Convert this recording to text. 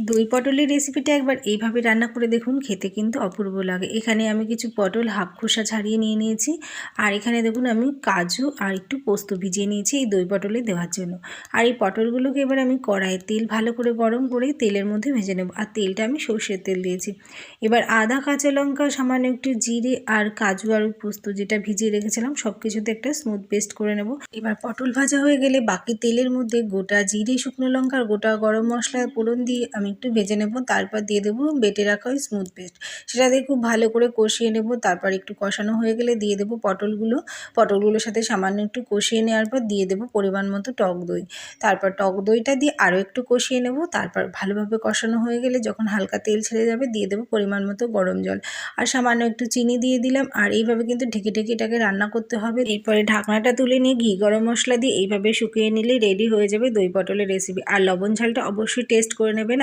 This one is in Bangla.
দই পটলের রেসিপিটা একবার এইভাবে রান্না করে দেখুন, খেতে কিন্তু অপূর্ব লাগে। এখানে আমি কিছু পটল হাফ খোসা ছাড়িয়ে নিয়ে নিয়েছি, আর এখানে দেখুন আমি কাজু আর একটু পোস্ত ভিজিয়ে নিয়েছি এই দই পটলে দেওয়ার জন্য। আর এই পটলগুলোকে এবার আমি কড়াইয়ে তেল ভালো করে গরম করে তেলের মধ্যে ভেজে নেব, আর তেলটা আমি সর্ষের তেল দিয়েছি। এবার আদা কাঁচা লঙ্কা সামান্য একটু জিরে আর কাজু আর পোস্ত যেটা ভিজিয়ে রেখেছিলাম সব কিছুতে একটা স্মুথ পেস্ট করে নেব। এবার পটল ভাজা হয়ে গেলে বাকি তেলের মধ্যে গোটা জিরে, শুকনো লঙ্কা আর গোটা গরম মশলা ফোড়ন দিয়ে আমি একটু ভেজে নেব। তারপর দিয়ে দেবো বেটে রাখা ওই স্মুথ পেস্ট, সেটা দিয়ে খুব ভালো করে কষিয়ে নেব। তারপর একটু কষানো হয়ে গেলে দিয়ে দেবো পটলগুলোর সাথে সামান্য একটু কষিয়ে নেওয়ার পর দিয়ে দেবো পরিমাণ মতো টক দই। তারপর টক দইটা দিয়ে আরও একটু কষিয়ে নেব। তারপর ভালোভাবে কষানো হয়ে গেলে যখন হালকা তেল ছেড়ে যাবে দিয়ে দেবো পরিমাণ মতো গরম জল, আর সামান্য একটু চিনি দিয়ে দিলাম। আর এইভাবে কিন্তু ঢেকে ঢেকে এটাকে রান্না করতে হবে। এরপরে ঢাকনাটা তুলে নিয়ে ঘি গরম মশলা দিয়ে এইভাবে শুকিয়ে নিলে রেডি হয়ে যাবে দই পটলের রেসিপি। আর লবণ ঝালটা অবশ্যই টেস্ট করে নেবেন।